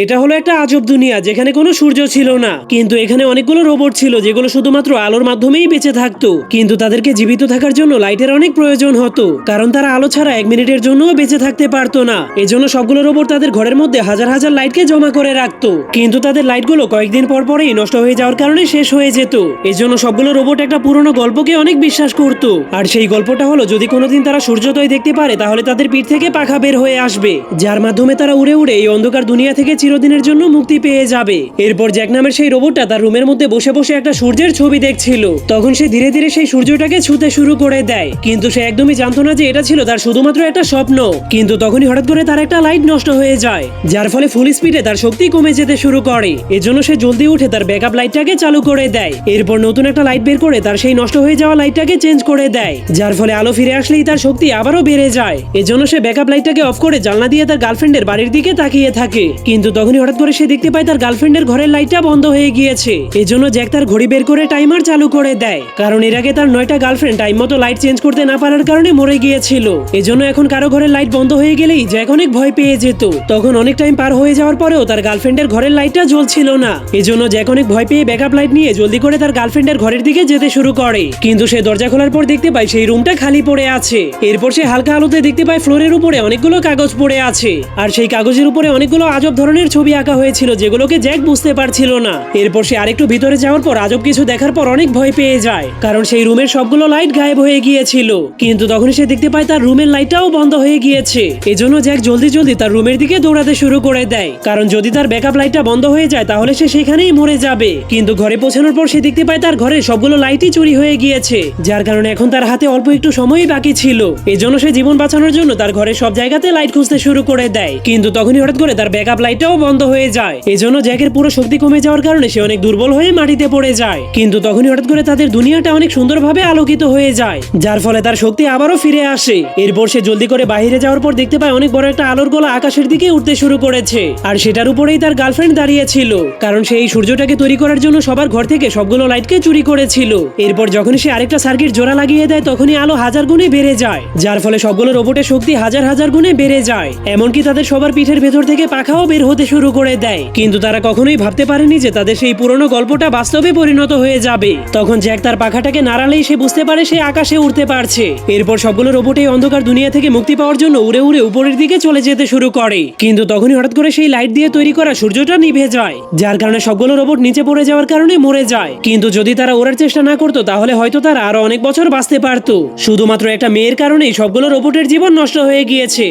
এটা হলো একটা আজব দুনিয়া যেখানে কোনো সূর্য ছিল না, কিন্তু এখানে অনেকগুলো রোবট ছিল যেগুলো শুধুমাত্র আলোর মাধ্যমেই বেঁচে থাকতো। কিন্তু তাদেরকে জীবিত থাকার জন্য লাইটের অনেক প্রয়োজন হতো, কারণ তারা আলো ছাড়া 1 মিনিটের জন্যও বেঁচে থাকতে পারতো না। এজন্য সবগুলো রোবট তাদের ঘরের মধ্যে হাজার হাজার লাইটকে জমা করে রাখতো, কিন্তু তাদের লাইটগুলো কয়েকদিন পর পরেই নষ্ট হয়ে যাওয়ার কারণে শেষ হয়ে যেত। এজন্য সবগুলো রোবট একটা পুরনো গল্পকে অনেক বিশ্বাস করত, আর সেই গল্পটা হলো যদি কোনোদিন তারা সূর্যোদয় দেখতে পারে তাহলে তাদের পিঠ থেকে পাখা বের হয়ে আসবে, যার মাধ্যমে তারা উড়ে উড়ে এই অন্ধকার দুনিয়া থেকে চিরদিনের জন্য মুক্তি পেয়ে যাবে। এরপর জ্যাক নামের সেই রোবটটা তার রুমের মধ্যে বসে বসে একটা সূর্যের ছবি দেখছিল। তখন সে ধীরে ধীরে সেই সূর্যটাকে ছুঁতে শুরু করে দেয়, কিন্তু সে একদমই জানতো না যে এটা ছিল তার শুধুমাত্র একটা স্বপ্ন। কিন্তু তখনই হঠাৎ করে তার একটা লাইট নষ্ট হয়ে যায়, যার ফলে ফুল স্পিডে তার শক্তি কমে যেতে শুরু করে। এজন্য সে জলদি উঠে তার ব্যাকআপ লাইটটাকে চালু করে দেয়। এরপর নতুন একটা লাইট বের করে তার সেই নষ্ট হয়ে যাওয়া লাইটটাকে চেঞ্জ করে দেয়, যার ফলে আলো ফিরে আসলেই তার শক্তি আবারও বেড়ে যায়। এজন্য সে ব্যাকআপ লাইটটাকে অফ করে জানলা দিয়ে তার গার্লফ্রেন্ডের বাড়ির দিকে তাকিয়ে থাকে। কিন্তু তখনই হঠাৎ করে সে দেখতে পায় তার গার্লফ্রেন্ডের ঘরের লাইটটা বন্ধ হয়ে গিয়েছে। এজন্য জ্যাক তার ঘড়ি বের করে টাইমার চালু করে দেয়, কারণ এর আগে তার 9টা গার্লফ্রেন্ড টাইম মতো লাইট চেঞ্জ করতে না পারার কারণে মরে গিয়েছিল। এজন্য এখন কারো ঘরের লাইট বন্ধ হয়ে গেলেই জ্যাক অনেক ভয় পেয়ে যেত। তখন অনেক টাইম পার হয়ে যাওয়ার পরেও তার গার্লফ্রেন্ডের ঘরের লাইটটা জ্বলছিল না। এজন্য জ্যাক অনেক ভয় পেয়ে ব্যাকআপ লাইট নিয়ে জলদি করে তার গার্লফ্রেন্ডের ঘরের দিকে যেতে শুরু করে। কিন্তু সে দরজা খোলার পর দেখতে পায় সেই রুমটা খালি পড়ে আছে। এরপর সে হালকা আলোতে দেখতে পায় ফ্লোরের উপরে অনেকগুলো কাগজ পড়ে আছে, আর সেই কাগজের উপরে অনেকগুলো আজব ধরনের ছবি আঁকা হয়েছিল যেগুলোকে জ্যাক বুঝতে পারছিল না। এরপর সে আরেকটু ভিতরে যাওয়ার পর আজব কিছু দেখার পর অনেক ভয় পেয়ে যায়, কারণ সেই রুমের সবগুলো লাইট গায়েব হয়ে গিয়েছিল। কিন্তু তখন সে দেখতে পায় তার রুমের লাইটটাও বন্ধ হয়ে গিয়েছে। এজন্য জ্যাক জলদি জলদি তার রুমের দিকে দৌড়াতে শুরু করে দেয়, কারণ যদি তার ব্যাকআপ লাইটটা বন্ধ হয়ে যায় তাহলে সে সেখানেই মরে যাবে। কিন্তু ঘরে পৌঁছানোর পর সে দেখতে পায় তার ঘরের সবগুলো লাইটই চুরি হয়ে গিয়েছে, যার কারণে এখন তার হাতে অল্প একটু সময়ই বাকি ছিল। এজন্য সে জীবন বাঁচানোর জন্য তার ঘরের সব জায়গাতে লাইট খুঁজতে শুরু করে দেয়। কিন্তু তখনই হঠাৎ করে তার ব্যাকআপ লাইটটাও বন্ধ হয়ে যায়। এজন্য জ্যাকের পুরো শক্তি কমে যাওয়ার কারণে সে অনেক দুর্বল হয়ে মাটিতে পড়ে যায়। কিন্তু তখনই হঠাৎ করে তাদের দুনিয়াটা অনেক সুন্দরভাবে আলোকিত হয়ে যায়, যার ফলে তার শক্তি আবারও ফিরে আসে। এরপর সে জলদি করে বাইরে যাওয়ার পর দেখতে পায় অনেক বড় একটা আলোর গোলা আকাশের দিকে উঠতে শুরু করেছে, আর সেটার উপরেই তার গার্লফ্রেন্ড দাঁড়িয়ে ছিল, কারণ সে এই সূর্যটাকে তৈরি করার জন্য সবার ঘর থেকে সবগুলো লাইটকে চুরি করেছিল। এরপর যখনই সে আরেকটা সার্কিট জোড়া লাগিয়ে দেয় তখনই আলো হাজার গুণে বেড়ে যায়, যার ফলে সবগুলো রোবটের শক্তি হাজার হাজার গুণে বেড়ে যায়। এমনকি তাদের সবার পিঠের ভেতর থেকে পাখাও বের হতে শুরু করে দেয়। কিন্তু তারা কখনোই ভাবতে পারেনি যে তাদের সেই পুরনো গল্পটা বাস্তবে পরিণত হয়ে যাবে। তখন জ্যাক তার পাখাটাকে নাড়ালেই সে বুঝতে পারে সে আকাশে উঠতে পারছে। এরপর সবগুলো রোবট এই অন্ধকার দুনিয়া থেকে মুক্তি পাওয়ার জন্য উড়ে উড়ে উপরের দিকে চলে যেতে শুরু করে। কিন্তু তখনই হঠাৎ করে সেই লাইট দিয়ে তৈরি করা সূর্যটা নিভে যায়, যার কারণে সবগুলো রোবট নিচে পড়ে যাওয়ার কারণে মরে যায়। কিন্তু যদি তারা ওড়ার চেষ্টা না করতো তাহলে হয়তো তারা আরো অনেক বছর বাঁচতে পারতো। শুধুমাত্র একটা মেয়ের কারণেই সবগুলো রোবটের জীবন নষ্ট হয়ে গিয়েছে।